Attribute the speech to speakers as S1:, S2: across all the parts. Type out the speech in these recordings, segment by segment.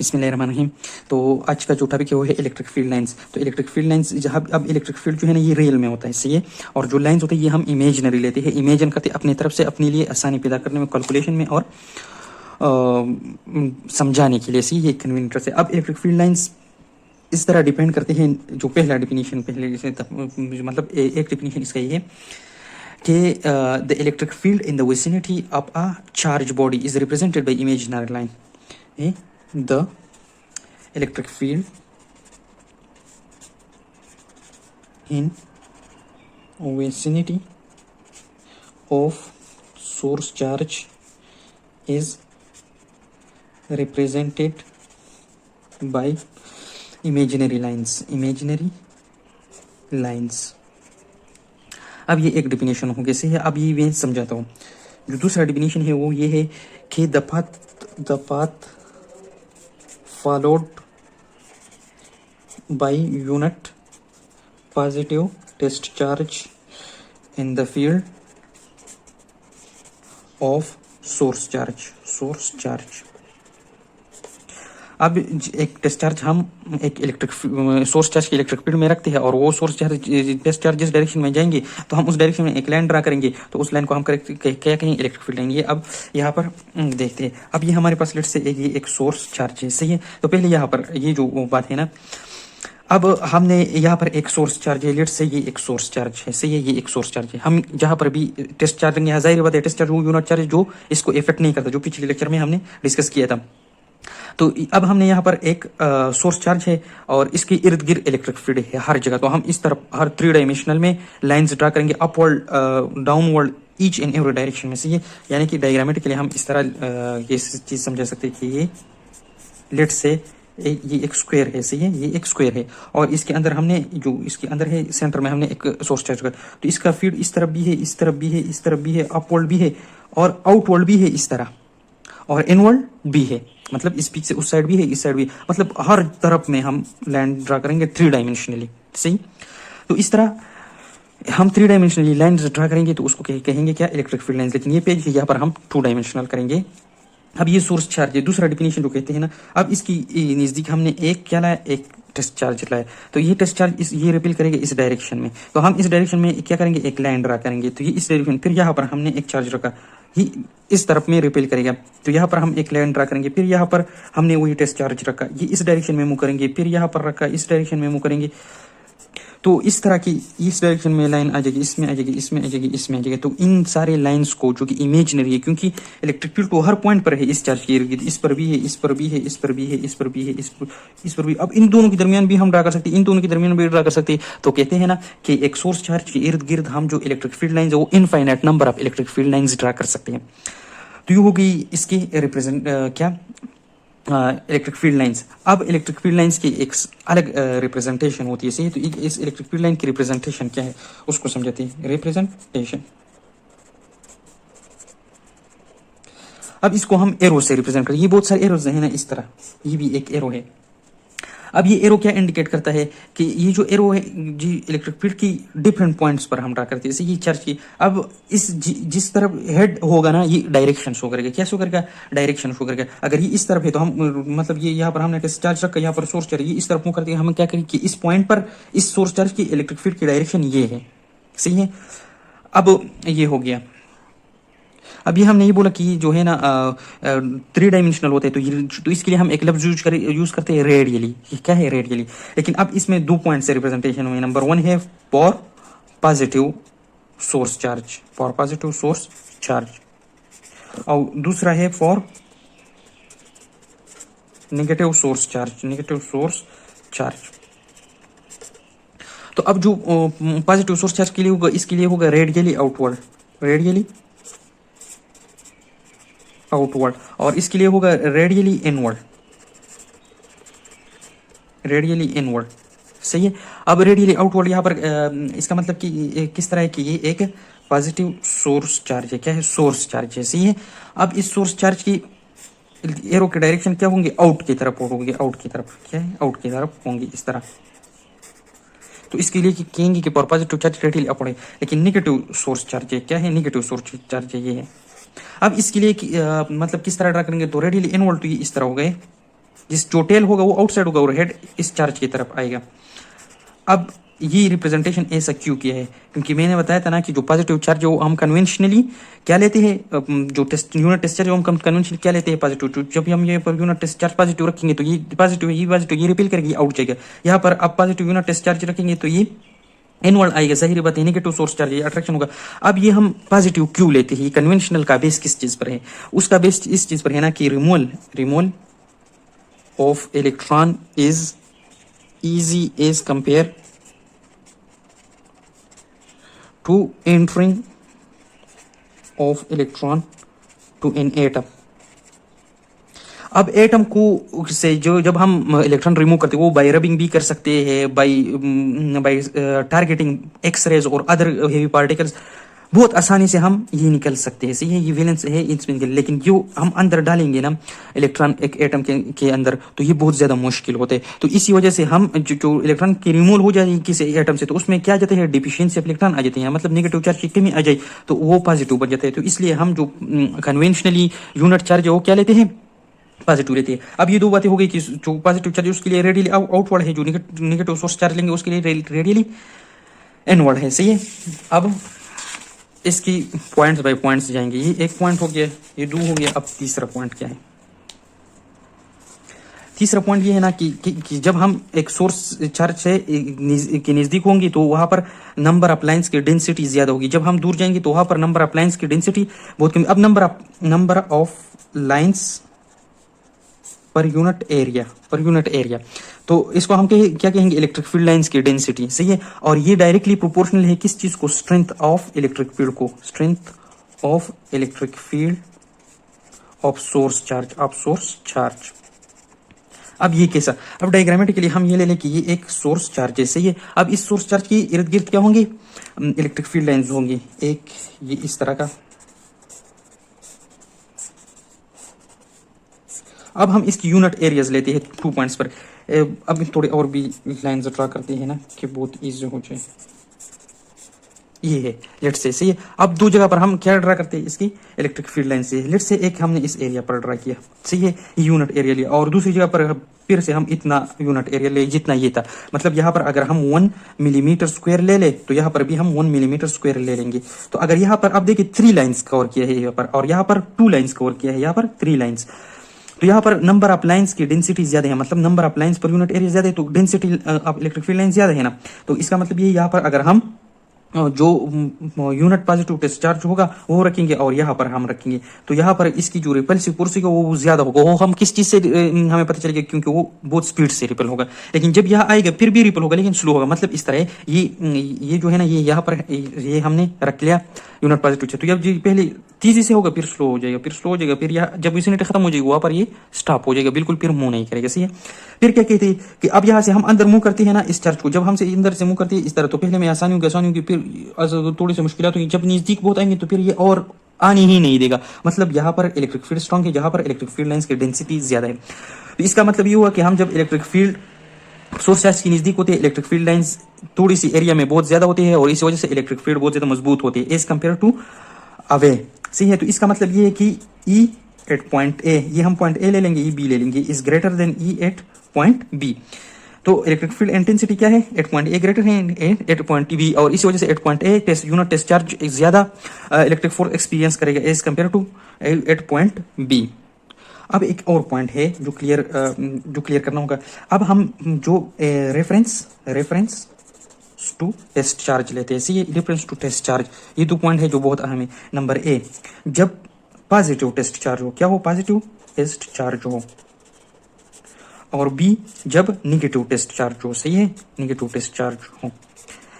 S1: बिस्मिल्लाहिर्रहमानिर्रहीम। तो आज का जो टॉपिक है वो है इलेक्ट्रिक फील्ड लाइंस। तो इलेक्ट्रिक फील्ड लाइंस जहाँ अब इलेक्ट्रिक फील्ड जो है ना ये रियल में होता है, सही है। और जो लाइंस होते हैं ये हम इमेजिनरी लेते हैं, इमेजिन करते हैं अपनी तरफ से अपने लिए आसानी पैदा करने में, कैलकुलेशन में और समझाने के लिए, सही है, कन्वीनियंट से। अब इलेक्ट्रिक फील्ड लाइंस इस तरह डिपेंड करते हैं, जो पहला डिफिनीशन पहले जैसे मतलब एक डिफिनीशन इसका ये है कि the electric field in the vicinity of a charge body is represented by imaginary line. The electric field in vicinity of source charge is represented by imaginary lines. अब ये एक डिफिनेशन हो कैसे है, अब ये मैं समझाता हूँ। जो दूसरा डिफिनेशन है वो ये है कि the path followed by unit positive test charge in the field of source charge। अब एक टेस्ट चार्ज हम एक इलेक्ट्रिक सोर्स चार्ज के इलेक्ट्रिक फील्ड में रखते हैं और वो सोर्स चार्ज टेस्ट चार्ज जिस डायरेक्शन में जाएंगे तो हम उस डायरेक्शन में एक लाइन ड्रा करेंगे, तो उस लाइन को हम क्या कहेंगे, इलेक्ट्रिक फील्ड लाइन। ये अब यहाँ पर देखते हैं। अब ये हमारे पास लेट से ये एक सोर्स चार्ज है, सही है। तो पहले यहाँ पर ये जो बात है ना, अब हमने यहाँ पर एक सोर्स चार्ज है, लेट से ये एक सोर्स चार्ज है, सही है, ये एक सोर्स चार्ज है। हम जहाँ पर भी टेस्ट चार्ज लेंगे, जाहिर बात है टेस्ट चार्ज वो यूनिट चार्ज जो इसको इफेक्ट नहीं करता, जो पिछले लेक्चर में हमने डिस्कस किया था। तो अब हमने यहाँ पर एक सोर्स चार्ज है और इसके इर्द गिर्द इलेक्ट्रिक फील्ड है हर जगह। तो हम इस तरफ हर 3 डायमेंशनल में लाइंस ड्रा करेंगे, upward downward each and every direction में, सही है। यानी कि डायग्रामेटिकली हम इस तरह ये चीज समझा सकते हैं कि ये लेट से ये एक स्क्वायर है, सही है, ये एक स्क्वायर है और इसके अंदर हमने जो इसके अंदर है सेंटर में हमने एक सोर्स चार्ज कर, तो इसका फील्ड इस तरफ भी है, इस तरफ भी है, इस तरफ भी है, अपवर्ड भी है और आउटवर्ड भी है इस तरह, और इनवर्ड भी है। मतलब इस पीक से उस साइड भी है, इस साइड भी, मतलब हर तरफ में हम लाइन ड्रा करेंगे 3 डायमेंशनली, सही। तो इस तरह हम 3 डायमेंशनली लाइन ड्रा करेंगे तो उसको कहेंगे क्या, इलेक्ट्रिक फील्ड लाइन। लेकिन ये पेज यहाँ पर हम 2 डायमेंशनल करेंगे। अब ये सोर्स चार्ज है, दूसरा डिफिनेशन जो कहते हैं ना, अब इसकी नजदीक हमने एक क्या लाया, एक टेस्ट चार्ज लाया। तो ये टेस्ट चार्ज ये रिपेल करेगा इस डायरेक्शन में, तो हम इस डायरेक्शन में क्या करेंगे, एक लाइन ड्रा करेंगे। तो ये इस डायरेक्शन, फिर यहाँ पर हमने एक चार्ज रखा, ये इस तरफ में रिपेल करेगा, तो यहाँ पर हम एक लाइन ड्रा करेंगे। फिर यहाँ पर हमने वही टेस्ट चार्ज रखा, ये इस डायरेक्शन में मूव करेंगे, फिर यहाँ पर रखा, इस डायरेक्शन में मूव करेंगे। तो इस तरह की इस डायरेक्शन में लाइन आ जाएगी, इसमें आ जाएगी, इसमें आ जाएगी, इसमें आ जाएगी। तो इन सारे लाइंस को जो कि इमेजिनरी है, क्योंकि इलेक्ट्रिक फील्ड तो हर पॉइंट पर है, इस चार्ज की इर्द-गिर्द, इस पर भी है, इस पर भी है, इस पर भी है, इस पर भी है, इस पर भी। अब इन दोनों के दरमियान भी हम ड्रा कर सकते हैं, इन दोनों के दरमियान भी ड्रा कर सकते हैं। तो कहते हैं ना कि एक सोर्स चार्ज के इर्द गिर्द हम जो इलेक्ट्रिक फील्ड लाइंस है वो infinite number of electric field lines draw कर सकते हैं। तो ये हो गई इसकी रिप्रेजेंट क्या, इलेक्ट्रिक फील्ड लाइंस। अब इलेक्ट्रिक फील्ड लाइंस की एक अलग रिप्रेजेंटेशन होती है, सही। तो इस इलेक्ट्रिक फील्ड लाइन की रिप्रेजेंटेशन क्या है उसको समझाते हैं, रिप्रेजेंटेशन। अब इसको हम एरो से रिप्रेजेंट करें, ये बहुत सारे एरोज हैं ना इस तरह, ये भी एक एरो है। अब ये एरो क्या इंडिकेट करता है कि ये जो एरो है जी इलेक्ट्रिक फील्ड की डिफरेंट पॉइंट्स पर हम ड्रा करते हैं, जैसे ये चार्ज की। अब इस जिस तरफ हेड होगा ना ये डायरेक्शन शो करेगा, क्या शो करेगा, डायरेक्शन शो करेगा। अगर ये इस तरफ है तो हम मतलब ये यहाँ पर हमने चार्ज रखा, यहाँ पर सोर्स चार्ज ये इस तरफ मूव करते हैं, हम क्या करेंगे कि इस पॉइंट पर इस सोर्स चार्ज की इलेक्ट्रिक फील्ड की डायरेक्शन ये है, सही है। अब ये हो गया। अब ये हमने ये बोला कि जो है ना 3 डायमेंशनल होते हैं, तो इसके लिए हम एक लफ्ज यूज करते हैं रेडियली। ये क्या है, रेडियली। लेकिन अब इसमें 2 पॉइंट से रिप्रेजेंटेशन हुई। नंबर 1 है for positive source charge, for positive source charge, और दूसरा है for negative source charge, negative source charge. तो अब जो पॉजिटिव सोर्स चार्ज के लिए होगा, इसके लिए होगा रेडियली आउटवर्ड, रेडियली आउटवर्ड, और इसके लिए होगा रेडियली इनवर्ड, रेडियली इनवर्ड, सही है। अब रेडियली आउटवर्ड यहाँ पर इसका मतलब कि किस तरह है कि ये एक पॉजिटिव सोर्स चार्ज है, क्या है, सोर्स चार्ज है, सही है। अब इस सोर्स चार्ज की एरो के डायरेक्शन क्या होंगे, आउट की तरफ होंगे, आउट की तरफ, क्या है, आउट की तरफ होंगे इस तरह। तो इसके लिए कहेंगे कि पॉजिटिव चार्ज रेडियली अपवर्ड है, लेकिन नेगेटिव सोर्स चार्ज है, क्या है, नेगेटिव सोर्स चार्ज है, ये है। अब इसके लिए मतलब किस तरह ड्रा करेंगे, तो रेडियली इनवर्ड, तो ये इस तरह हो गए, जिस जो टेल होगा वो आउटसाइड होगा और हेड इस चार्ज की तरफ आएगा। अब ये रिप्रेजेंटेशन ऐसा क्यों किया है, क्योंकि मैंने बताया था ना कि जो पॉजिटिव चार्ज है वो हम कन्वेंशनली क्या लेते हैं, जो टेस्ट यूनिट टेस्ट चार्ज हम कन्वेंशनली क्या लेते हैं पॉजिटिव। तो जब हम ये per unit test charge positive रखेंगे तो ये पॉजिटिव ये रिपेल करेगी, आउट जाएगा। यहाँ पर अब पॉजिटिव यूनिट टेस्ट चार्ज रखेंगे तो ये इनवर्ड आएगा, जाहिर बात है नेगेटिव सोर्स चार्ज अट्रैक्शन होगा। अब ये हम पॉजिटिव क्यों लेते हैं, कन्वेंशनल का बेस किस चीज पर है, उसका बेस इस चीज पर है ना कि removal of electron is easy as compare to entering of electron to an atom। अब एटम को से जो जब हम इलेक्ट्रॉन रिमूव करते हैं वो बाय रबिंग भी कर सकते हैं, बाय टारगेटिंग एक्स रेज और अदर हेवी पार्टिकल्स, बहुत आसानी से हम ये निकल सकते हैं। सही है, ये वैलेंस है इसमें। लेकिन जो हम अंदर डालेंगे ना इलेक्ट्रॉन एक एटम के अंदर तो ये बहुत ज्यादा मुश्किल होते हैं। तो इसी वजह से हम जो इलेक्ट्रॉन की रिमूवल हो जाए किसी एटम से तो उसमें क्या जाते हैं, डिफिशियंसी ऑफ इलेक्ट्रॉन आ जाते हैं, मतलब नेगेटिव चार्ज की कमी आ जाए तो वो पॉजिटिव बन जाता है। तो इसलिए हम जो कन्वेंशनली यूनिट चार्ज है वो क्या लेते हैं, पॉजिटिव लेते हैं। अब ये दो बातें हो गई कि जो पॉजिटिव चार्ज है उसके लिए रेडियली आउटवर्ड है, जो नेगेटिव सोर्स चार्ज लेंगे उसके लिए रेडियली इनवर्ड है। सही है, अब इसकी पॉइंट्स बाय पॉइंट्स जाएंगे। ये एक पॉइंट हो गया, ये दो हो गया। अब तीसरा पॉइंट क्या है, तीसरा पॉइंट ये है ना कि जब हम एक सोर्स चार्ज से के नजदीक होंगे तो वहां पर नंबर ऑफ लाइंस की डेंसिटी ज्यादा होगी, जब हम दूर जाएंगे तो वहां पर नंबर ऑफ लाइंस की डेंसिटी बहुत कम। अब number of lines per unit area तो इसको हम क्या कहेंगे, इलेक्ट्रिक फील्ड लाइंस की डेंसिटी। सही है, और ये डायरेक्टली प्रोपोर्शनल है किस चीज को, स्ट्रेंथ ऑफ इलेक्ट्रिक फील्ड को, strength of electric field of source charge. अब ये कैसा, अब डायग्रामेटिकली हम ये ले लें कि ये एक सोर्स चार्ज है। सही है, अब इस सोर्स चार्ज के इर्द गिर्द क्या होंगे, इलेक्ट्रिक फील्ड लाइंस होंगी, एक ये इस तरह का। अब हम इसकी यूनिट एरियाज लेते हैं 2 पॉइंट्स पर। अब थोड़े और भी लाइन्स ड्रा करते हैं ना कि बहुत इजी हो जाए। ये है लेट्स से, सही है। अब दो जगह पर हम क्या ड्रा करते हैं, इसकी इलेक्ट्रिक फील्ड लाइन से। लेट्स से एक हमने इस एरिया पर ड्रा किया, सही है, यूनिट एरिया लिया, और दूसरी जगह पर फिर से हम इतना यूनिट एरिया ले जितना ये था। मतलब यहाँ पर अगर हम 1 मिलीमीटर स्क्वायर ले तो यहाँ पर भी हम 1 मिलीमीटर स्क्वायर ले लेंगे। तो अगर यहाँ पर आप देखिए 3 लाइन्स कवर किया है यहाँ पर, और यहाँ पर 2 लाइन्स कवर किया है, यहाँ पर 3 लाइन्स। तो यहाँ पर नंबर ऑफ लाइंस की डेंसिटी ज्यादा है, मतलब number of lines per unit area ज्यादा है, तो density of electric field line ज्यादा है ना। तो इसका मतलब ये यहाँ पर अगर हम जो यूनिट पॉजिटिव डिस्चार्ज होगा वो रखेंगे और यहाँ पर हम रखेंगे, तो यहाँ पर इसकी जो रिपल्सिव फोर्स है वो ज्यादा होगा। वो हम किस चीज से हमें पता चलेगा, क्योंकि वो बहुत स्पीड से रिपल होगा। लेकिन जब यहाँ आएगा फिर भी रिपल होगा, लेकिन स्लो होगा। मतलब इस तरह ये जो है ना, ये यहाँ पर ये हमने रख लिया यूनिट पॉजिटिव से। तो जब जी पहले तेजी से होगा फिर स्लो हो जाएगा, फिर यहाँ जब विसिनिटी खत्म हो जाएगी वहां पर ये स्टॉप हो जाएगा, बिल्कुल फिर मूव नहीं करेगा। सही है, फिर क्या कहते हैं कि अब यहाँ से हम अंदर मूव करते हैं ना इस चार्ज को, जब हमसे अंदर से मूव करते हैं इस तरह, तो पहले में आसानी होगी, फिर थोड़ी सी मुश्किलात होगी, जब नजदीक बहुत आएंगे तो फिर ये और आने ही नहीं देगा। मतलब यहाँ पर इलेक्ट्रिक फील्ड स्ट्रॉन्ग है, जहां पर इलेक्ट्रिक फील्ड लाइंस की डेंसिटी ज्यादा है। तो इसका मतलब ये हुआ कि हम जब इलेक्ट्रिक फील्ड सोर्स चार्ज के नजदीक होते हैं, इलेक्ट्रिक फील्ड लाइंस थोड़ी सी एरिया में बहुत ज्यादा होती है, और इस वजह से इलेक्ट्रिक फील्ड बहुत ज्यादा मजबूत होती है एज कम्पेयर टू अवे। सही है, तो इसका मतलब ये है कि E एट पॉइंट ए, ये हम पॉइंट ए ले लेंगे, E B ले लेंगे, is greater than E at point B. तो इलेक्ट्रिक फील्ड इंटेंसिटी क्या है, एट पॉइंट ए ग्रेटर है एट पॉइंट बी, और इसी वजह से at point A unit test charge ज्यादा इलेक्ट्रिक फोर्स एक्सपीरियंस करेगा as compare to at point B. अब एक और पॉइंट है जो क्लियर करना होगा। अब हम जो रेफरेंस टू टेस्ट चार्ज लेते हैं, सी रेफरेंस टू टेस्ट चार्ज, ये 2 पॉइंट है जो बहुत अहम है। नंबर ए, जब पॉजिटिव टेस्ट चार्ज हो, क्या हो, पॉजिटिव टेस्ट चार्ज हो, और बी जब निगेटिव टेस्ट चार्ज हो। सही है, निगेटिव टेस्ट चार्ज हो।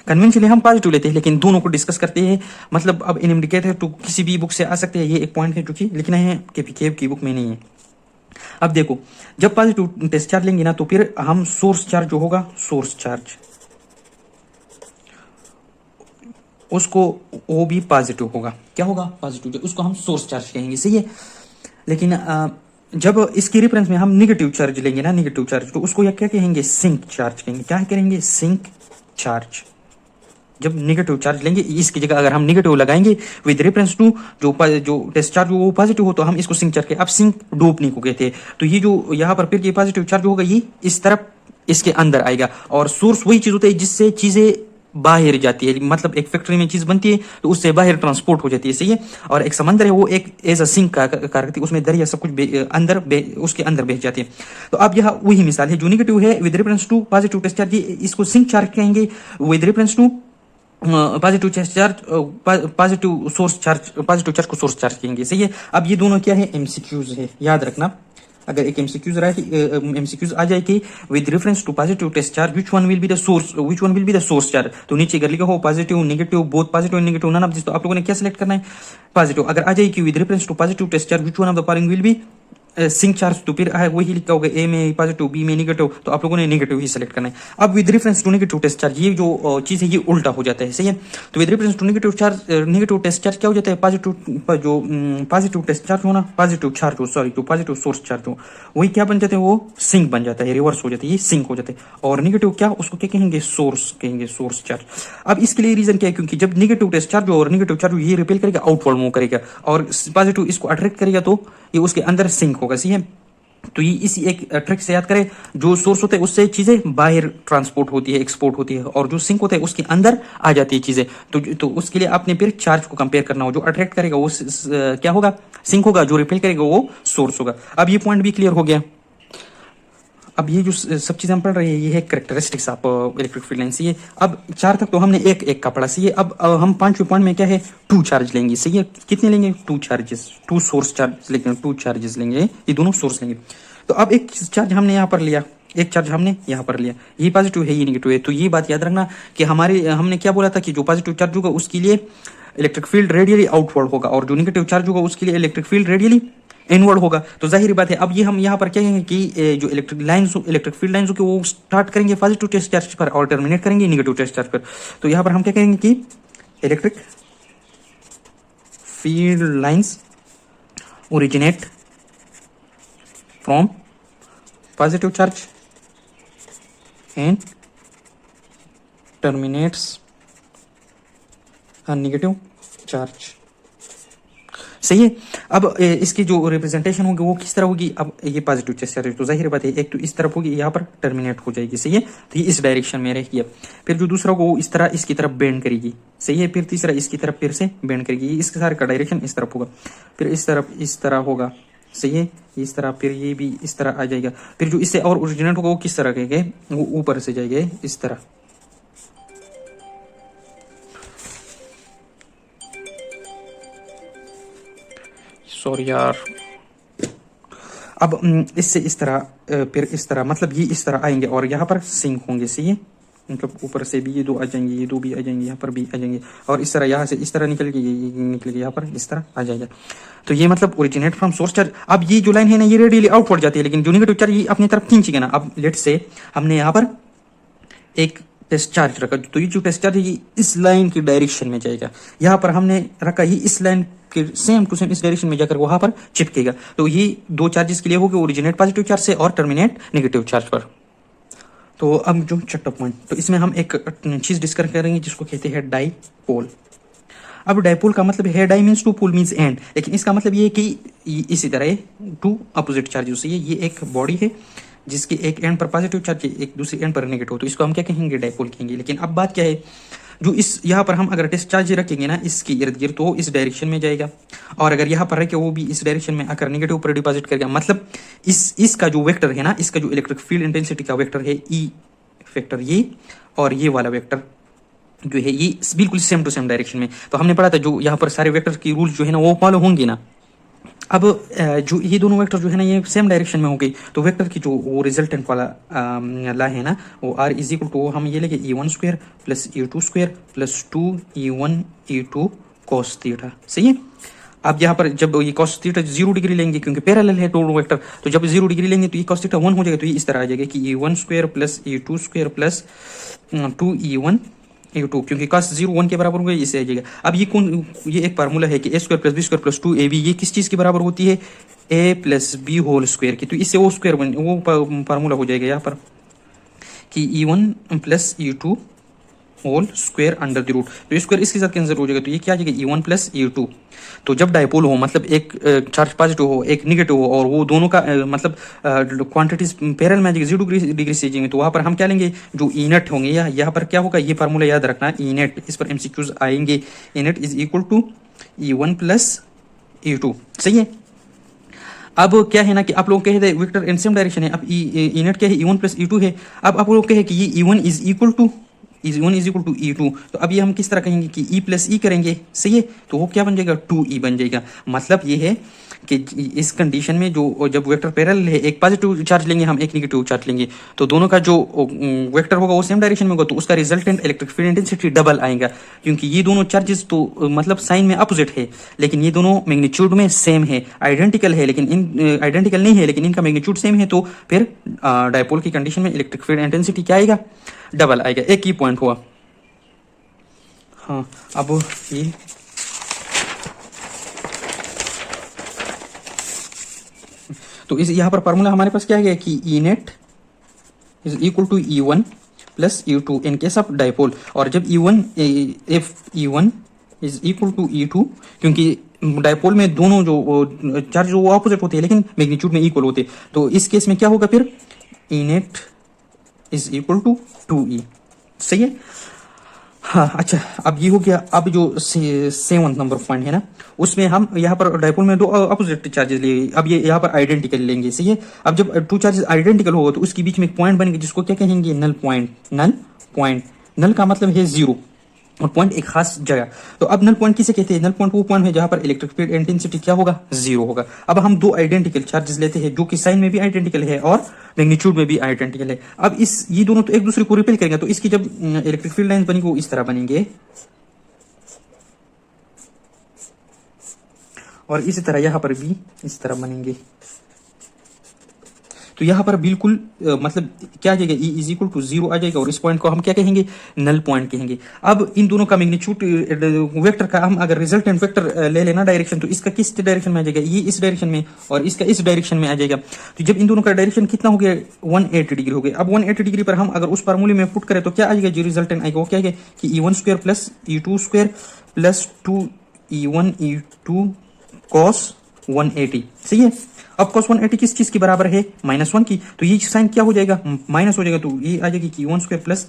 S1: कन्वेंशनली हम पॉजिटिव लेते हैं, लेकिन दोनों को डिस्कस करते हैं। मतलब अब इनडिकेटर तो किसी भी बुक से आ सकते हैं, ये एक पॉइंट है जो कि लिखना है केपीकेव की बुक में नहीं है। अब देखो, जब पॉजिटिव टेस्ट चार्ज लेंगे ना तो फिर हम सोर्स चार्ज जो होगा, सोर्स चार्ज उसको वो भी पॉजिटिव होगा। क्या होगा, पॉजिटिव, उसको हम सोर्स चार्ज कहेंगे। सही है, लेकिन जब इसकी रेफरेंस में हम निगेटिव चार्ज लेंगे ना, निगेटिव चार्ज, तो उसको क्या कहेंगे, सिंक चार्ज कहेंगे। क्या करेंगे, सिंक चार्ज। जब नेगेटिव चार्ज लेंगे, इसकी जगह अगर हम नेगेटिव लगाएंगे विद रेफरेंस टू जो टेस्ट चार्ज वो पॉजिटिव हो, तो हम इसको सिंक चार्ज के अब सिंक डोपनी को कहते हैं। तो ये जो यहाँ पर फिर ये पॉजिटिव चार्ज होगा ये इस तरफ इसके अंदर आएगा, और सोर्स वही चीज होता है जिससे चीजें बाहर जाती है, मतलब एक फैक्ट्री में चीज बनती है तो उससे बाहर ट्रांसपोर्ट हो जाती है, सही है। और एक समंदर है वो एक एज अ सिंक का कार्य करती है, उसमें दरिया सब कुछ उसके अंदर बह जाती है। तो अब यह वही मिसाल है, जो नेगेटिव है with reference to positive test charge, इसको सिंक चार्ज कहेंगे, with reference to positive charge positive source charge, positive charge को सोर्स चार्ज कहेंगे, सही है। अब ये दोनों क्या है, एमसीक्यूज है, याद रखना। अगर एक एमसीक्यूज आ जाए कि with reference to positive test charge which one will be the source charge, तो नीचे कर लिखा हो positive negative both positive and negative none of this, तो आप लोगों ने क्या सिलेक्ट करना है, पॉजिटिव। अगर आ जाए कि with reference to positive test charge which one of the following will be sink charge, तो फिर वही लिखा होगा ए में पॉजिटिव बी में नेगेटिव, तो आप लोगों ने नेगेटिव ही सेलेक्ट करना है। अब with reference to negative test charge ये जो चीज है ये उल्टा हो जाता है, सही है। तो with reference to negative test charge क्या हो जाता है, पॉजिटिव टेस्ट चार्ज होना, पॉजिटिव चार्ज हो, सॉरी जो पॉजिटिव सोर्स चार्ज हो वही क्या बन जाता है, वो सिंक बन जाता है, रिवर्स हो जाता है, ये सिंक हो जाता है। और नेगेटिव क्या, उसको क्या कहेंगे, सोर्स कहेंगे, सोर्स चार्ज। अब इसके लिए रीजन क्या है, क्योंकि जब नेगेटिव टेस्ट चार्ज और नेगेटिव चार्ज ये रिपेल करेगा, आउटवर्ड मूव करेगा, और पॉजिटिव इसको अट्रैक्ट करेगा तो ये उसके अंदर सिंक होगा, सही है। तो ये इसी एक ट्रिक से याद करें, जो सोर्स होता है उससे चीजें बाहर ट्रांसपोर्ट होती है, एक्सपोर्ट होती है, और जो सिंक होता है उसके अंदर आ जाती है चीजें। तो उसके लिए आपने फिर चार्ज को कंपेयर करना हो, जो अट्रैक्ट करेगा वो क्या होगा, सिंक होगा, जो रिपेल करेगा वो सोर्स होगा। अब ये पॉइंट भी क्लियर हो गया। अब ये जो सब चीजें हम पढ़ रहे हैं ये है characteristics of electric field lines, ये अब 4 तक तो हमने एक एक का पढ़ा, सही है। अब हम 5वें पॉइंट में क्या है, 2 चार्ज लेंगे, सही है। कितने लेंगे, 2 चार्जेस, 2 सोर्स चार्ज लेंगे, 2 चार्जेस लेंगे, ये दोनों सोर्स लेंगे। तो अब एक चार्ज हमने यहाँ पर लिया, एक चार्ज हमने यहाँ पर लिया, ये पॉजिटिव है ये नेगेटिव है, तो ये बात याद रखना कि हमने क्या बोला था कि जो पॉजिटिव चार्ज होगा उसके लिए इलेक्ट्रिक फील्ड रेडियली आउटवर्ड होगा, और जो नेगेटिव चार्ज होगा उसके लिए इलेक्ट्रिक फील्ड रेडियली इनवर्ड होगा। तो जाहिर बात है, अब ये हम यहाँ पर क्या कहेंगे कि जो इलेक्ट्रिक फील्ड लाइंस होगी वो स्टार्ट करेंगे पॉजिटिव टेस्ट चार्ज पर और टर्मिनेट करेंगे नेगेटिव टेस्ट चार्ज पर। तो यहाँ पर हम क्या कहेंगे कि electric field lines originate from positive charge and terminates negative charge, सही है। अब इसकी जो रिप्रेजेंटेशन होगी वो किस तरह होगी, अब ये पॉजिटिव चार्ज तो जाहिर बात है एक तो इस तरफ होगी, यहाँ पर टर्मिनेट हो जाएगी, सही है। तो ये इस डायरेक्शन में रहेगी। फिर जो दूसरा को वो इस तरह इसकी तरफ बेंड करेगी, सही है। फिर तीसरा इसकी तरफ फिर से बेंड करेगी, इसके सारे का डायरेक्शन इस तरफ होगा, फिर इस तरफ इस तरह होगा, सही है, इस तरह, फिर ये भी इस तरह आ जाएगा। फिर जो इससे और ओरिजिनेट होगा वो किस तरह कहेंगे, वो ऊपर से जाएगा इस तरह, सॉरी यार। अब इससे इस तरह, फिर इस तरह, मतलब ये इस तरह आएंगे और यहाँ पर सिंक होंगे, सही है। मतलब ऊपर से भी ये 2 आ जाएंगे, ये 2 भी आ जाएंगे, यहाँ पर भी आ जाएंगे, और इस तरह यहाँ से इस तरह निकल के ये निकल के यहाँ पर इस तरह आ जाएगा। तो ये मतलब ओरिजिनेट फ्रॉम सोर्स चार्ज। अब ये जो लाइन है ना ये रेडियली आउटवर्ड जाती है, लेकिन जो नेगेटिव चार्ज ये अपनी तरफ खींचेगा ना। अब लेट से हमने यहाँ पर एक टेस्ट चार्ज रखा, तो ये जो टेस्ट चार्ज है ये इस लाइन की डायरेक्शन में जाएगा, यहाँ पर हमने रखा ये इस लाइन के सेम टू सेम इस डायरेक्शन में जाकर वहां पर चिपकेगा। तो ये 2 चार्जेस के लिए होगी, ओरिजिनेट पॉजिटिव चार्ज से और टर्मिनेट नेगेटिव चार्ज पर। तो अब जो छठा पॉइंट, तो इसमें हम एक चीज डिस्कस करेंगे जिसको कहते हैं डाइपोल। अब डाइपोल का मतलब है, di means 2, pole means end, लेकिन इसका मतलब ये है कि इसी तरह 2 अपोजिट चार्जेस, ये एक बॉडी है जिसके एक एंड पर पॉजिटिव चार्ज है, एक दूसरे एंड पर नेगेटिव, तो इसको हम क्या कहेंगे, डाइपोल कहेंगे। लेकिन अब बात क्या है, जो इस यहाँ पर हम अगर टेस्ट चार्ज रखेंगे ना इसके इर्द गिर्द, तो इस डायरेक्शन में जाएगा, और अगर यहाँ पर रखे वो भी इस डायरेक्शन में आकर नेगेटिव पर डिपॉजिट करेगा। मतलब इसका जो वेक्टर है ना, इसका जो इलेक्ट्रिक फील्ड इंटेंसिटी का वेक्टर है ई वेक्टर, ये और ये वाला वेक्टर जो है ये बिल्कुल सेम टू सेम डायरेक्शन में। तो हमने पढ़ा था जो यहाँ पर सारे वेक्टर की रूल्स जो है ना वो फॉलो होंगे ना। अब जो ये दोनों वेक्टर जो है ना ये सेम डायरेक्शन में हो गई, तो वेक्टर की जो वो रिजल्टेंट वाला ला है ना वो r इज इक्वल टू, हम ये लेंगे e1 square plus e2 square plus 2e1 e2 cos theta, सही है। अब यहाँ पर जब ये cos थीटा 0 डिग्री लेंगे क्योंकि पैरेलल है दोनों वेक्टर, तो जब 0 डिग्री लेंगे तो ये cos थीटा 1 हो जाएगा, तो ये इस तरह आ जाएगा कि e1 square plus e2 square plus 2e1 a2, क्योंकि cos 0 1 के बराबर हो गया, इसे आ जाएगा। अब ये एक फार्मूला है कि a square plus b square plus 2ab, ये किस चीज के बराबर होती है, a plus b whole square की। तो इससे वो स्क्वायर वो फार्मूला हो जाएगा यहाँ पर कि e1 plus e2 whole square under the root. तो स्क्वायर इसके साथ कैंसिल हो जाएगा, तो ये क्या आ जाएगा E1 प्लस E2। तो जब डायपोल हो मतलब एक चार्ज पॉजिटिव हो एक निगेटिव हो और वो दोनों का मतलब क्वांटिटीज पैरेलल में आ जाएगी 0 डिग्री से जाएंगे, तो वहां पर हम क्या लेंगे जो ई नेट होंगे या यहाँ पर क्या होगा, ये फार्मूला याद रखना ई नेट, इस पर एमसीक्यूज आएंगे। E net is equal to E1 plus E2, सही है। अब क्या है ना कि आप लोग कहे थे वेक्टर इन सेम डायरेक्शन है, अब ई नेट क्या है E1 प्लस E2 है। अब आप लोग कहे कि ये E1 is equal to E2, तो अब ये हम किस तरह कहेंगे कि E प्लस E करेंगे, सही है। तो वो क्या बन जाएगा 2E बन जाएगा। मतलब ये है कि इस कंडीशन में जो जब वेक्टर पैरेलल है, एक पॉजिटिव चार्ज लेंगे हम एक नेगेटिव चार्ज लेंगे, तो दोनों का जो वेक्टर होगा वो सेम डायरेक्शन में होगा, तो उसका resultant electric field intensity double आएगा। क्योंकि ये दोनों चार्जेस तो मतलब साइन में अपोजिट है लेकिन ये दोनों मैग्नीट्यूड में सेम है, आइडेंटिकल है लेकिन इन आइडेंटिकल नहीं है लेकिन इनका मैग्नीट्यूड सेम है, तो फिर डायपोल की कंडीशन में इलेक्ट्रिक फील्ड इंटेंसिटी क्या आएगा, डबल आएगा। एक ही पॉइंट हुआ। हाँ अब ये तो इस यहाँ पर फार्मूला हमारे पास क्या है कि E net is equal to E1 plus E2 in case of dipole. और जब E1 is equal to E2, क्योंकि डायपोल में दोनों जो चार्ज वो ऑपोजिट होते हैं लेकिन मैग्नीट्यूड में इक्वल होते हैं, तो इस केस में क्या होगा फिर E net is equal to 2E, सही है। हाँ अच्छा, अब ये हो गया। अब जो 7 नंबर पॉइंट है ना, उसमें हम यहाँ पर डायपोल में दो अपोजिट चार्जेस लिए, अब ये यहाँ पर आइडेंटिकल लेंगे, सही है। अब जब टू चार्जेस आइडेंटिकल होगा तो उसके बीच में एक पॉइंट बनेगा जिसको क्या कहेंगे, नल पॉइंट। नल का मतलब है 0 और पॉइंट एक खास जगह। तो अब नल पॉइंट किसे कहते हैं, नल पॉइंट वो पॉइंट है जहां पर इलेक्ट्रिक फील्ड इंटेंसिटी क्या होगा, 0 होगा। अब हम दो आइडेंटिकल चार्जेस लेते हैं जो कि साइन में भी आइडेंटिकल है और मैग्नीट्यूड में भी आइडेंटिकल है। अब ये दोनों तो एक दूसरे को रिपेल करेंगे, तो इसकी जब इलेक्ट्रिक फील्ड लाइन बनेगी वो इस तरह बनेंगे और इसी तरह यहां पर भी इस तरह बनेंगे। तो यहाँ पर बिल्कुल मतलब क्या आ जाएगा, E इज इक्वल टू 0 आ जाएगा और इस पॉइंट को हम क्या कहेंगे, नल पॉइंट कहेंगे। अब इन दोनों का मैग्नीट्यूड वेक्टर का हम अगर रिजल्टेंट वेक्टर ले लेना डायरेक्शन, तो इसका किस डायरेक्शन में आ जाएगा, ये इस डायरेक्शन में और इसका इस डायरेक्शन में आ जाएगा। तो जब इन दोनों का डायरेक्शन कितना हो गया, 180 डिग्री हो गया। अब 180 डिग्री पर हम अगर उस फार्मूले में पुट करें तो क्या आ जाएगा, जो रिजल्टेंट आएगा वो क्या आएगा कि E1 square plus E2 square plus 2E1 E2 cos 180, सही है। अब cos 180 किस चीज के बराबर है, -1 की, तो ये साइन क्या हो जाएगा, माइनस हो जाएगा। तो ये आ जाएगी कि E1 square plus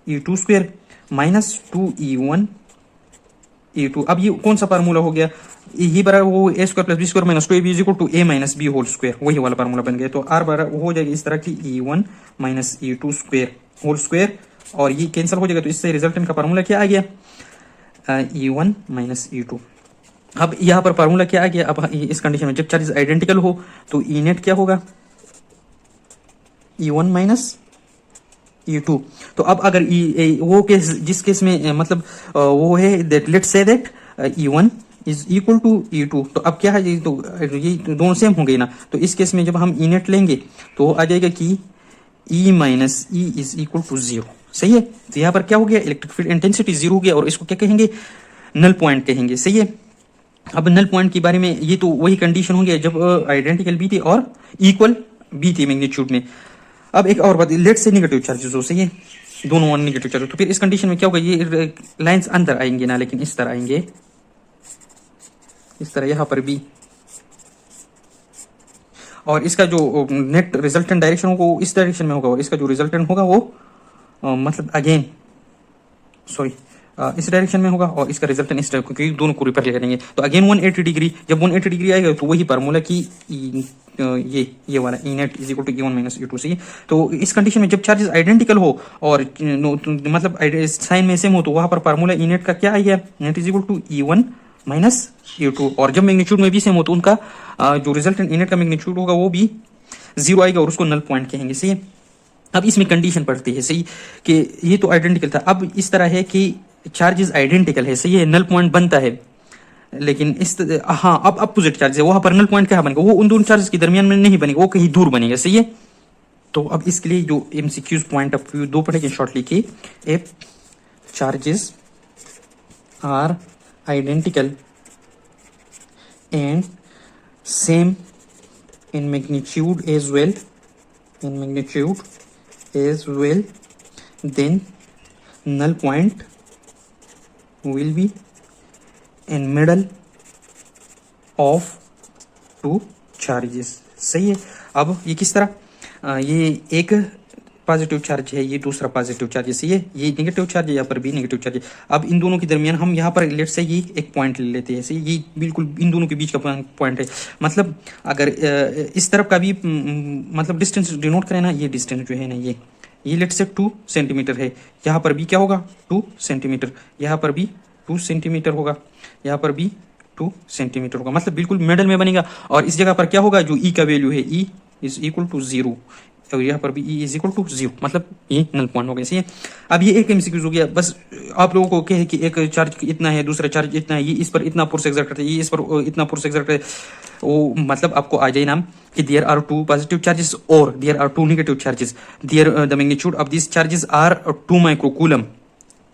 S1: E2 square minus 2E1 E2। अब ये कौन सा फार्मूला हो गया, ये बराबर वो a square plus b square minus 2ab is equal to a minus b whole square, वही वाला फार्मूला बन गया। तो r बराबर हो जाएगा इस तरह की E1 minus E2 square whole square और ये कैंसिल हो जाएगा, तो इससे रिजल्टेंट का फार्मूला क्या आ गया, E1 माइनस E2। अब यहाँ पर फार्मूला क्या आ गया, अब इस कंडीशन में जब चार्जेस आइडेंटिकल हो तो ई नेट क्या होगा, E1 माइनस E2। तो अब अगर वो केस जिस केस में मतलब वो है that let's say that E1 is equal to E2, तो अब क्या है, तो ये दोनों सेम होंगे ना। तो इस केस में जब हम ई नेट लेंगे तो आ जाएगा कि E minus E is equal to 0, सही है। तो यहाँ पर क्या हो गया, इलेक्ट्रिक फील्ड इंटेंसिटी 0 हो गया और इसको क्या कहेंगे, नल पॉइंट कहेंगे, सही है। अब नल पॉइंट के बारे में ये तो वही कंडीशन हो गया जब आइडेंटिकल भी थी और इक्वल भी थी मैग्नीट्यूड में। अब एक और बात, लेट से नेगेटिव चार्जेस हो, सही है, दोनों वन नेगेटिव चार्जेस, तो फिर इस कंडीशन में क्या होगा, ये लाइंस अंदर आएंगे ना, लेकिन इस तरह आएंगे, इस तरह यहां पर भी। और इसका जो नेट रिजल्टेंट डायरेक्शन होगा वो इस डायरेक्शन में होगा और इसका जो रिजल्टेंट होगा वो मतलब अगेन सॉरी इस डायरेक्शन में होगा और इसका रिजल्टेंट इस डायरेक्शन, क्योंकि दोनों को रिपेयर करेंगे। तो अगेन 180 डिग्री, जब 180 डिग्री आएगा तो वही फार्मूला की ये वाला E net is equal to E1 minus E2, सही है। तो इस कंडीशन में जब चार्जेस आइडेंटिकल हो और मतलब साइन में सेम हो तो वहां पर फार्मूला ई नेट का क्या आ गया, net is equal to E1 minus E2। और जब मैग्नीट्यूड में भी सेम हो तो उनका जो रिजल्टेंट ई नेट का मैग्नीट्यूड होगा वो भी 0 आएगा और उसको नल पॉइंट कहेंगे, सही है। अब इसमें कंडीशन पड़ती है, सही, कि ये तो आइडेंटिकल था, अब इस तरह है कि चार्जेस आइडेंटिकल है, सही है, नल पॉइंट बनता है, लेकिन इस हाँ अब अपोजिट चार्ज है, वहां पर नल पॉइंट क्या बनेगा, वो उन दोनों चार्जेस के दरमियान में नहीं बनेगा, वो कहीं दूर बनेगा, सही है। तो अब इसके लिए जो एमसीक्यूज पॉइंट ऑफ व्यू दो पढ़ेंगे शॉर्टली की, if charges are identical and same in magnitude as well, then null point will be in middle of two charges। सही है। अब ये किस तरह, ये एक पॉजिटिव चार्ज है, ये दूसरा पॉजिटिव चार्ज है, सही है, ये नेगेटिव चार्ज है, यहाँ पर भी नेगेटिव चार्ज है। अब इन दोनों के दरमियान हम यहाँ पर लेट से ये एक पॉइंट ले लेते हैं, सही, ये बिल्कुल इन दोनों के बीच का पॉइंट है। मतलब अगर इस तरफ का भी मतलब डिस्टेंस डिनोट करें ना, ये डिस्टेंस जो है ना, ये लेट से 2 सेंटीमीटर है, यहाँ पर भी क्या होगा 2 सेंटीमीटर, यहाँ पर भी 2 सेंटीमीटर होगा, यहाँ पर भी 2 सेंटीमीटर होगा, मतलब बिल्कुल मिडल में बनेगा। और इस जगह पर क्या होगा, जो ई का वैल्यू है, ई इज इक्वल टू 0, और यहाँ पर भी ई इज इक्वल टू 0, मतलब ये नल पॉइंट हो गया, सही है। अब ये एक एमसीक्यू हो गया, बस आप लोगों को कहे कि एक चार्ज इतना है, दूसरा चार्ज इतना है, ये इस पर इतना फोर्स एक्सर्ट करता है, ये इस पर इतना फोर्स एक्सर्ट करता है, वो मतलब आपको आ जाए नाम कि देयर आर 2 पॉजिटिव चार्जेस और there are 2 negative charges, there the magnitude of this charges are 2 microcoulomb,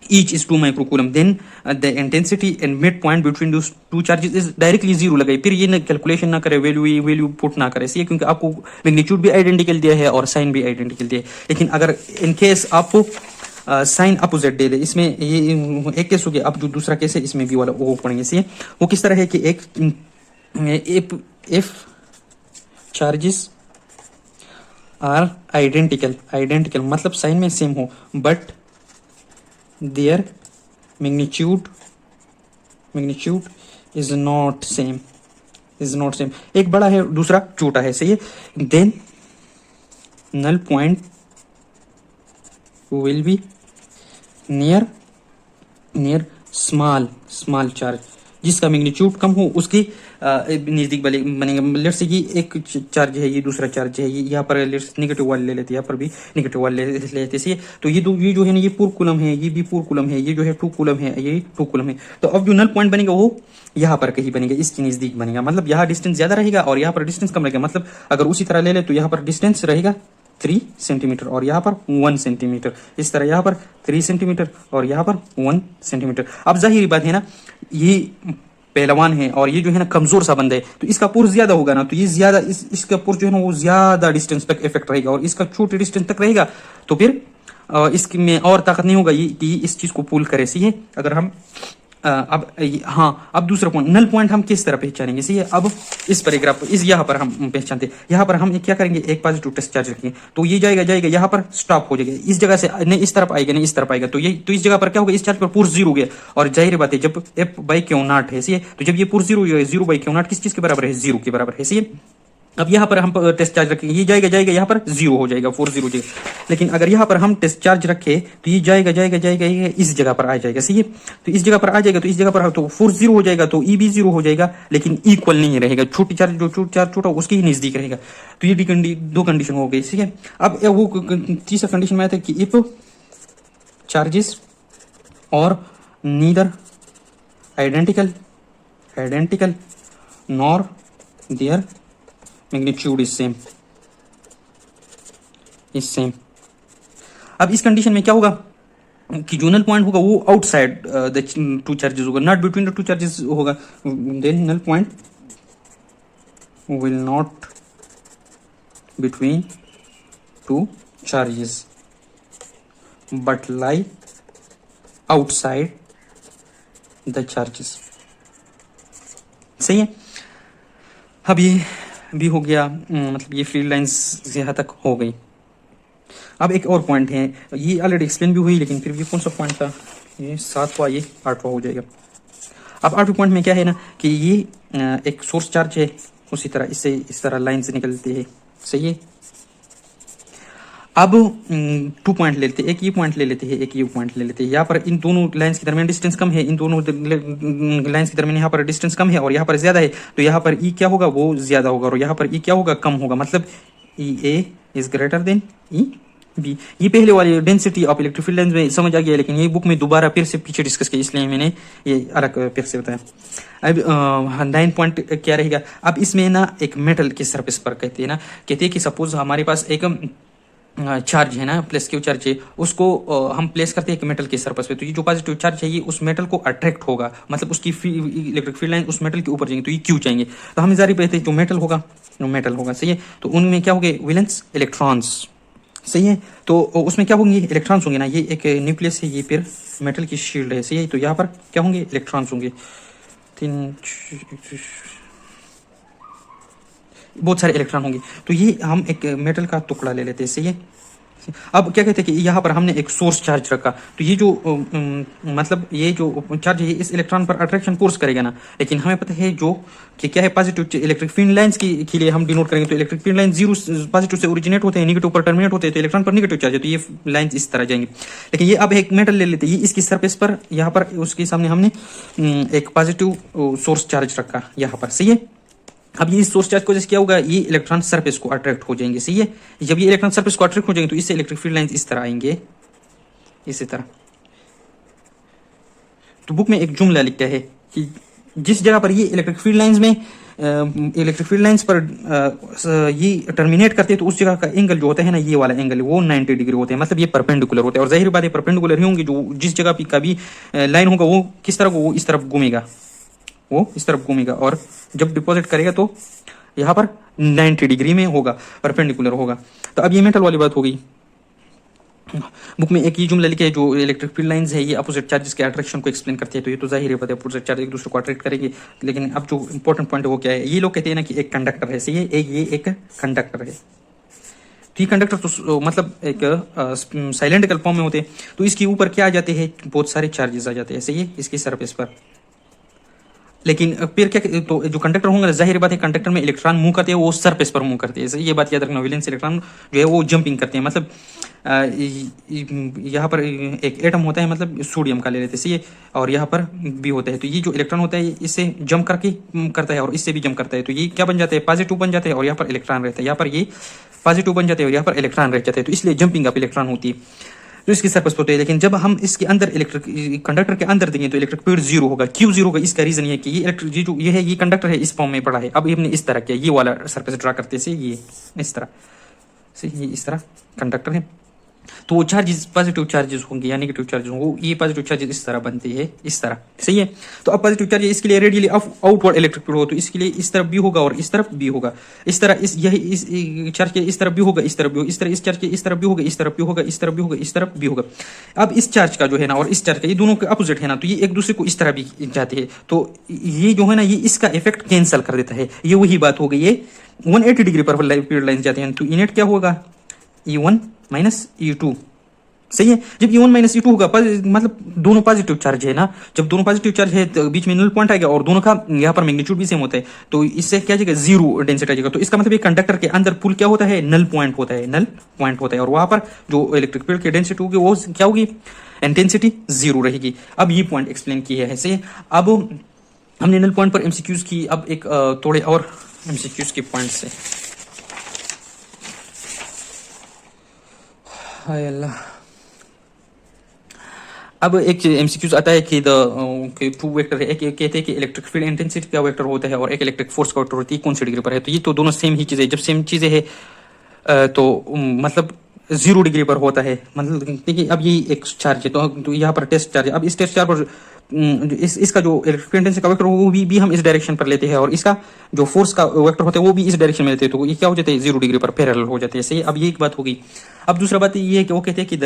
S1: each is 2 microcoulomb, then the intensity and midpoint between those two charges is directly 0 लगाई। फिर ये ना कैलकुलेशन ना करे, value put ना करे, सही, क्योंकि आपको मैग्नीट्यूड भी आइडेंटिकल दिया है और साइन भी आइडेंटिकल दिया है। लेकिन अगर इन केस आपको साइन अपोजिट दे दे, इसमें ये एक केस हो गया। अब जो दूसरा केस है, इसमें भी वाला वो पढ़ेंगे, सही है। वो किस तरह है कि एक if चार्जेस आर आइडेंटिकल मतलब साइन में सेम हो, but their magnitude is not same, एक बड़ा है दूसरा छोटा है, सही है, then null point will be near small charge, जिसका मैग्नीट्यूड कम हो उसकी नजदीक बनेगा। लेट्स से ये एक चार्ज है, ये दूसरा चार्ज है, ये यहाँ पर लेट्स नेगेटिव वाले ले लेते हैं, यहाँ पर भी नेगेटिव वाले ले लेते हैं, तो ये जो है ना, ये पूर्ण कूलम है, ये भी पूर्ण कूलम है, ये जो है 2 कूलम है, ये 2 कूलम है। तो अब जो नल पॉइंट बनेगा वो यहाँ पर कहीं बनेगा, इसके नजदीक बनेगा, मतलब यहाँ डिस्टेंस ज्यादा रहेगा और यहाँ पर डिस्टेंस कम रहेगा। मतलब अगर उसी तरह ले ले तो यहाँ पर डिस्टेंस रहेगा 3 सेंटीमीटर और यहाँ पर 1 सेंटीमीटर, इस तरह यहाँ पर 3 सेंटीमीटर और यहाँ पर 1 सेंटीमीटर। अब जाहिर बात है ना, ये पहलवान है और ये जो है ना कमजोर सा बंदा है, तो इसका फोर्स ज्यादा होगा ना, तो ये ज्यादा इसका फोर्स जो है ना वो ज्यादा डिस्टेंस तक इफेक्ट रहेगा और इसका छोटे डिस्टेंस तक रहेगा, तो फिर इसकी में और ताकत नहीं होगा ये कि इस चीज को पुल करे, सही है। अगर हम अब दूसरा पॉइंट, नल पॉइंट हम किस तरह पहचानेंगे, सही है। अब इस पैराग्राफ इस यहाँ पर हम पहचानते हैं, यहाँ पर हम क्या करेंगे, एक पॉजिटिव टेस्ट चार्ज रखेंगे, तो ये जाएगा यहाँ पर स्टॉप हो जाएगा, इस जगह से नहीं इस तरफ आएगा, नहीं इस तरफ आएगा, तो इस जगह पर क्या होगा, इस चार्ज पर पूर्ण 0 हो गया। और जाहिर बात है जब F/Q0 है, सही है, तो जब ये पूर्ण 0 हो जाएगा, 0/Q0 किस चीज के बराबर है, 0 के बराबर है, सही है। अब यहाँ पर हम टेस्ट चार्ज रखेंगे, ये जाएगा यहाँ पर 0 हो जाएगा, 4 0 हो जाएगा। लेकिन अगर यहाँ पर हम टेस्ट चार्ज रखे तो ये जाएगा इस जगह पर आ जाएगा, सही है। तो इस जगह पर आ जाएगा, तो इस जगह पर तो 4 0 हो जाएगा, तो ई भी 0 हो जाएगा, लेकिन इक्वल नहीं रहेगा, छोटी चार्ज जो छोटा उसके ही नजदीक रहेगा। तो ये दो कंडीशन हो गई, ठीक है। अब वो तीसरा कंडीशन में आता है कि इफ चार्जेस और neither identical nor there magnitude is same. अब इस कंडीशन में क्या होगा कि जो नल पॉइंट होगा वो आउटसाइड द 2 चार्जेस होगा, नॉट बिटवीन द 2 चार्जेस होगा, then null point will not between 2 charges but lie outside the charges, सही है। अब ये भी हो गया, मतलब ये फील्ड लाइंस यहाँ तक हो गई। अब एक और पॉइंट है, ये ऑलरेडी एक्सप्लेन भी हुई, लेकिन फिर भी कौन सा पॉइंट था, ये 7वां, ये 8वां हो जाएगा। अब 8वें पॉइंट में क्या है ना कि ये एक सोर्स चार्ज है, उसी तरह इससे इस तरह लाइन से निकलती है, सही है। अब 2 पॉइंट ले लेते हैं, एक ये पॉइंट ले लेते हैं, एक ये पॉइंट ले लेते हैं। यहाँ पर इन दोनों लाइंस के दरमियान डिस्टेंस कम है, इन दोनों लाइंस के दरमियान यहाँ पर डिस्टेंस कम है और यहाँ पर ज्यादा है, तो यहाँ पर ई क्या होगा, वो ज्यादा होगा और यहाँ पर ई क्या होगा, कम होगा। मतलब E A is greater than E B. ये पहले वाली density of electric field lines में समझ आ गया, लेकिन ये बुक में दोबारा फिर से पीछे डिस्कस किया, इसलिए मैंने ये अलग फिर से बताया। अब 9 पॉइंट क्या रहेगा, अब इसमें ना एक मेटल के सरफेस पर कहते हैं कि सपोज हमारे पास एक चार्ज है ना, प्लस क्यू चार्ज है, उसको हम प्लेस करते हैं एक मेटल के सरफेस पे, तो ये जो पॉजिटिव चार्ज है ये उस मेटल को अट्रैक्ट होगा, मतलब उसकी इलेक्ट्रिक फील्ड लाइन उस मेटल के ऊपर जाएंगे, तो ये क्यू चाहिए। तो हम जारी कहते हैं जो मेटल होगा, सही है, तो उनमें क्या हो गए, वैलेंस इलेक्ट्रॉन्स, सही है। तो उसमें क्या होंगे, इलेक्ट्रॉन्स होंगे ना, ये एक न्यूक्लियस है, ये फिर मेटल की शील्ड है, सही है। तो यहाँ पर क्या होंगे, इलेक्ट्रॉन्स होंगे, तीन बहुत सारे इलेक्ट्रॉन होंगे। तो ये हम एक मेटल का टुकड़ा ले लेते हैं, सही है। अब क्या कहते हैं कि यहाँ पर हमने एक सोर्स चार्ज रखा, तो ये जो मतलब ये जो चार्ज है इस इलेक्ट्रॉन पर अट्रैक्शन फोर्स करेगा ना, लेकिन हमें पता है जो कि क्या है, पॉजिटिव इलेक्ट्रिक फील्ड लाइंस के लिए हम डिनोट करेंगे। तो electric field line zero positive से ओरिजिनेट होते हैं, नेगेटिव पर टर्मिनेट होते हैं, तो इलेक्ट्रॉन पर नेगेटिव चार्ज है, तो ये लाइन्स इस तरह जाएंगे। लेकिन ये अब एक मेटल ले लेते हैं, ये इसकी सरफेस पर यहाँ पर उसके सामने हमने एक पॉजिटिव सोर्स चार्ज रखा यहाँ पर, सही है। अब ये सोर्स चार्ज को जैसे क्या होगा, ये इलेक्ट्रॉन सरफेस को अट्रैक्ट हो जाएंगे, सही है। जब ये इलेक्ट्रॉन सरफेस को अट्रैक्ट हो जाएंगे तो इससे इलेक्ट्रिक फील्ड लाइंस इस तरह आएंगे, इसी तरह। तो बुक में एक जुमला लिखा है कि जिस जगह पर ये इलेक्ट्रिक फील्ड लाइंस में इलेक्ट्रिक फील्ड लाइंस पर ये टर्मिनेट करते हैं, तो उस जगह का एंगल जो होता है ना, ये वाला एंगल वो 90 डिग्री होते हैं, मतलब ये परपेंडिकुलर होते हैं। और जाहिर बात है परपेंडिकुलर ही होंगे, जो जिस जगह पे का भी लाइन होगा वो किस तरह, वो इस तरफ घूमेगा, वो इस तरफ घूमेगा, और जब डिपॉजिट करेगा तो यहाँ पर 90 डिग्री में होगा, परपेंडिकुलर होगा। तो अब ये मेटल वाली बात हो गई। बुक में एक ही जुमला लिखे है, जो इलेक्ट्रिक फील्ड लाइंस है ये अपोजिट चार्जेस के अट्रैक्शन को एक्सप्लेन करती है। तो ये तो जाहिर है पता है, अपोजिट चार्ज एक दूसरे को अट्रैक्ट करेंगे। लेकिन अब जो इंपॉर्टेंट पॉइंट है वो क्या है, ये लोग कहते हैं ना कि एक कंडक्टर है, सही है, ये एक कंडक्टर है। तो ये कंडक्टर तो मतलब एक साइलेंटिकल फॉर्म में होते हैं, तो इसके ऊपर क्या आ जाते हैं, बहुत सारे चार्जेस आ जाते हैं, सही है, इसकी सरफेस पर। लेकिन फिर क्या, तो जो कंडक्टर होंगे जाहिर बात है कंडक्टर में इलेक्ट्रॉन मूव करते हैं, वो सरफेस पर मूव करते हैं, ये बात याद रखना। वैलेंस इलेक्ट्रॉन जो है वो जंपिंग करते हैं, मतलब यहाँ पर एक एटम होता है, मतलब सोडियम का ले लेते हैं, और यहाँ पर भी होता है। तो ये जो इलेक्ट्रॉन होता है इससे जंप करके करता है और इससे भी जंप करता है, तो ये क्या बन जाते हैं, पॉजिटिव बन जाते हैं, और यहाँ पर इलेक्ट्रॉन रहता है, यहाँ पर ये पॉजिटिव बन जाते हैं और यहाँ पर इलेक्ट्रॉन रह जाते हैं, तो इसलिए जंपिंग ऑफ इलेक्ट्रॉन होती है, तो इसकी सरफेस होती है। लेकिन जब हम इसके अंदर इलेक्ट्रिक कंडक्टर के अंदर देंगे तो इलेक्ट्रिक फील्ड जीरो होगा। क्यों जीरो होगा, इसका रीजन ये है कि ये इलेक्ट्रिक जो ये है, ये कंडक्टर है, इस फॉर्म में पड़ा है। अब हमने इस तरह किया, ये वाला सरफेस ड्रा करते से ये इस तरह से, ये इस तरह कंडक्टर है, तो वो चार्जेस पॉजिटिव चार्जेस होंगे या नेगेटिव चार्जेस होंगे, ये पॉजिटिव चार्जेस इस तरह बनते हैं, इस तरह, सही है। तो अब पॉजिटिव चार्ज इसके लिए रेडियली आउटवर्ड इलेक्ट्रिक फील्ड हो, तो इसके लिए इस तरफ भी होगा और इस तरफ भी होगा, इस तरह इस यही इस चार्ज के इस तरफ भी होगा, इस तरफ भी होगा, इस तरह इस चार्ज के इस तरफ भी होगा, इस तरफ भी होगा, इस तरफ भी होगा, इस तरफ भी होगा। अब इस चार्ज का जो है ना और इस चार्ज का, ये दोनों के अपोजिट है ना, तो ये एक दूसरे को इस तरह भी जाते हैं, तो ये जो है ना ये इसका इफेक्ट कैंसल कर देता है। ये वही बात हो गई, ये 180 डिग्री पर फील्ड लाइन जाते हैं, तो इनेट क्या होगा, E1 माइनस E2, सही है। जब E1 माइनस E2 होगा, मतलब दोनों पॉजिटिव चार्ज है ना, जब दोनों पॉजिटिव चार्ज है तो बीच में नल पॉइंट आएगा और दोनों का यहाँ पर मैग्नीट्यूड भी सेम होता है, तो इससे क्या जाएगा, जीरो डेंसिटी आ जाएगा। तो इसका मतलब ये कंडक्टर के अंदर पुल क्या होता है, नल पॉइंट होता है, नल पॉइंट होता है, और वहां पर जो इलेक्ट्रिक फील्ड की डेंसिटी होगी वो क्या होगी, इंटेंसिटी जीरो रहेगी। अब ये पॉइंट एक्सप्लेन किया है, सही। अब हमने नल पॉइंट पर एमसीक्यूज की, अब एक थोड़े और एमसीक्यूज के पॉइंट से, हाय अल्लाह। अब एक एमसीक्यूज आता है कि टू वेक्टर है, एक कहते हैं कि इलेक्ट्रिक फील्ड इंटेंसिटी का वेक्टर होता है और एक इलेक्ट्रिक फोर्स का वेक्टर होती है, कौन सी डिग्री पर है। तो ये तो दोनों सेम ही चीज़ें, जब सेम चीज़ें है तो मतलब 0 डिग्री पर होता है। मतलब देखिए अब ये एक चार्ज है, तो यहाँ पर टेस्ट चार्ज है। अब इस टेस्ट चार्ज पर इसका जो इलेक्ट्रिक इंटेंसिटी का वेक्टर वो भी हम इस डायरेक्शन पर लेते हैं, और इसका जो फोर्स का वेक्टर होता है वो भी इस डायरेक्शन में लेते हैं, तो ये क्या हो जाता है, 0 डिग्री पर पैरेलल हो जाते हैं, सही। अब ये एक बात हो गई। अब दूसरा बात ये है कि वो कहते हैं कि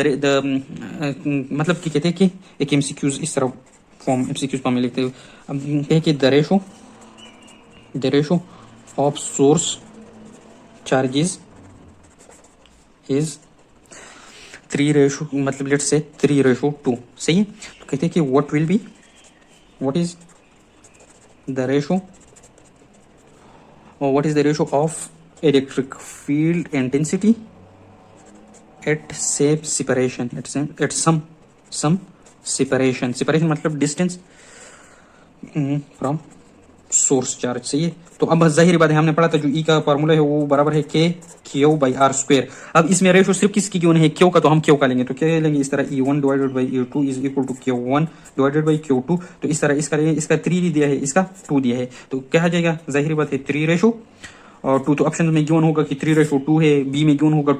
S1: मतलब कि कहते हैं कि एक एमसीक्यूज इस तरह फॉर्म एमसीक्यूज फॉर्म में लिखते हैं। अब कहें कि the ratio of source charges is 3 मतलब लेट्स से 3:2, सही है। तो कहते हैं कि what is the ratio of electric field intensity at same separation, at some separation मतलब distance from सोर्स चार्ज, सही है। तो अब जाहिर बात है हमने पढ़ा था जो ई का फॉर्मूला है वो बराबर है Q/R²। अब इसमें रेशो सिर्फ किसकी क्यों नहीं है, Q का, तो हम Q का लेंगे, तो क्या लेंगे इस तरह, E1 divided by E2 is equal to Q1 divided by Q2। तो इस तरह इसका 3 दिया है, इसका 2 दिया है, तो क्या आ जाएगा, जाहिर बात है 3:2। तो ऑप्शन में गिवन होगा कि 3:2 है, बी में गिवन होगा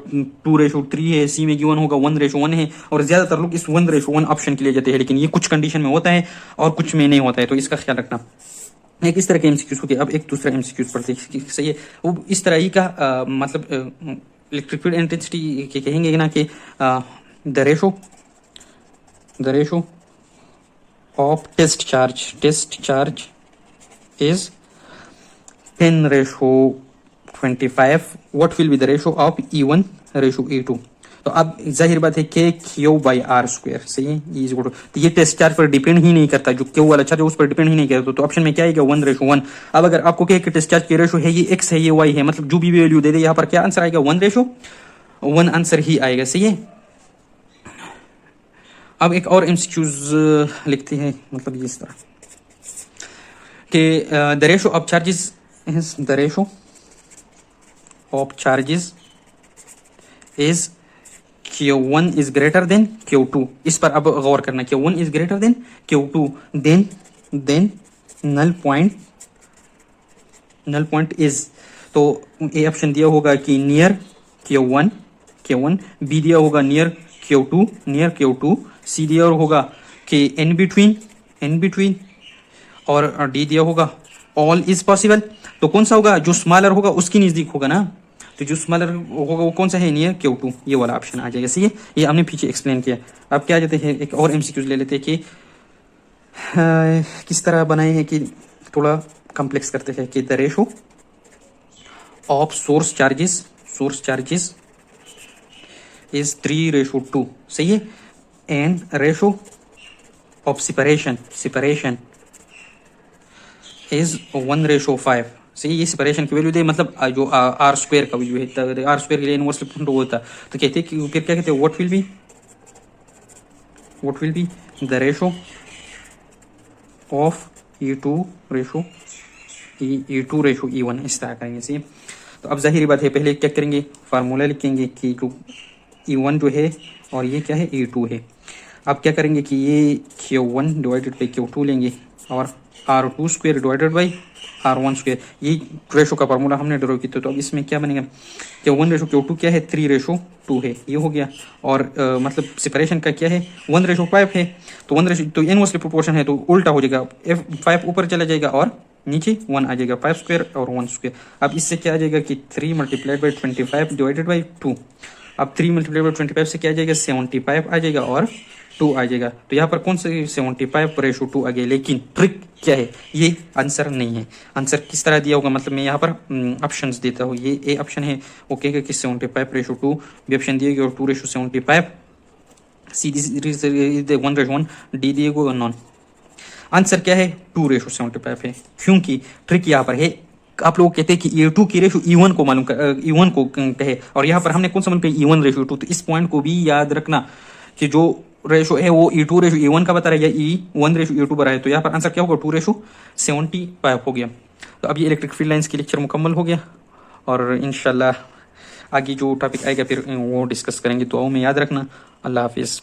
S1: 2:3 है, सी में गिवन होगा 1:1 है, और ज्यादातर लोग इस 1:1 ऑप्शन के लिए जाते हैं, लेकिन ये कुछ कंडीशन में होता है और कुछ में नहीं होता है, तो इसका ख्याल रखना। एक इस तरह के एमसीक्यूज होते हैं। अब एक दूसरा एमसीक्यूज पढ़ते हैं, सही है। वो इस तरह ही का मतलब इलेक्ट्रिक फील्ड इंटेंसिटी कहेंगे ना कि the ratio of test charge is 10/25. What will be the ratio of E1 ratio E2? तो अब जाहिर बात है के क्यू बाई आर स्क्वायर, सही है, इज इक्वल टू, तो ये टेस्ट चार्ज पर डिपेंड ही नहीं करता, जो क्यू वाला चार्ज है उस पर डिपेंड ही नहीं करता, तो ऑप्शन में क्या आएगा 1/1. अब अगर आपको कहे कि टेस्ट चार्ज की रेशो है ये x है ये y है, मतलब जो भी वैल्यू दे दे यहाँ पर क्या आंसर आएगा 1/1 आंसर ही आएगा, सही है. अब एक और एमसीक्यूज लिखते हैं, मतलब ये इस तरह कि the ratio of charges is Q1 is greater than Q2. इस पर अब गौर करना, Q1 is greater than Q2, then null point is, तो ए ऑप्शन दिया होगा कि नियर Q1, बी दिया होगा नियर Q2, सी दिया होगा कि इन बिटवीन, और डी दिया होगा ऑल इज पॉसिबल. तो कौन सा होगा, जो स्मॉलर होगा उसकी नजदीक होगा ना, तो जो स्मॉलर होगा वो कौन सा है, नियर Q2, ये वाला ऑप्शन आ जाएगा, सही है. ये हमने पीछे एक्सप्लेन किया. अब क्या जाते हैं, एक और एमसीक्यूज ले लेते हैं कि किस तरह बनाए हैं, कि थोड़ा कॉम्प्लेक्स करते हैं, कि the ratio of source charges is 3/2, सही है, and ratio of separation is 1/5, सही. ये सेपरेशन की वैल्यू दे, मतलब जो आर स्क्वायर का वैल्यू है, आर स्क्वायर के लिए इनवर्सली प्रोपोर्शनल होता है, तो कहते हैं कि फिर क्या कहते हैं, what will be the ratio of E2 ratio E1, इस तरह करेंगे, सही. तो अब जाहिर बात है, पहले क्या करेंगे, फार्मूला लिखेंगे कि E1 जो है और ये क्या है E2 है. अब क्या करेंगे कि ये Q1 डिवाइडेड बाई Q2 लेंगे और R2 square divided by R1 square, ये रेशो का फार्मूला हमने ड्रॉ किया. तो अब इसमें क्या बनेगा, Q1 रेशो Q2 क्या है, 3/2 है, ये हो गया. और मतलब सेपरेशन का क्या है, 1/5 है, तो तो इनवर्सली प्रोपोर्शन है, तो उल्टा हो जाएगा, 5 ऊपर चला जाएगा और नीचे 1 आ जाएगा, 5 स्क्वायर और 1 स्क्वायर. अब इससे क्या आ जाएगा कि 3 × 25 डिवाइडेड बाई 2. अब 3 × 25 से क्या आ जाएगा, 75 आ जाएगा और 2 आ जाएगा. तो यहाँ पर कौन सा 75/2 आ गया, लेकिन ट्रिक क्या है, ये आंसर नहीं है. आंसर किस तरह दिया होगा, मतलब मैं यहाँ पर ऑप्शंस देता हूँ. ये ए ऑप्शन है, वो कहेगा कि 75/2, बी ऑप्शन दिएगा और 2/75, सी इज 1/1, डी दिएगा नॉन. आंसर क्या है, 2/75 है, क्योंकि ट्रिक यहाँ पर है, आप लोग कहते हैं कि E2 की रेशो E1 को मालूम E1 को कहे, और यहाँ पर हमने कौन सा मालूम किया, E1/2. तो इस पॉइंट को भी याद रखना कि जो रेशो है वो E2/E1 का बता रहा है या E1/E2 बता रहा है. तो यहाँ पर आंसर क्या होगा, 2/75 हो गया. तो अब ये इलेक्ट्रिक फील्ड लाइंस की लेक्चर मुकम्मल हो गया, और इंशाल्लाह आगे जो टॉपिक आएगा फिर वो डिस्कस करेंगे. तो में याद रखना. अल्लाह हाफिज़.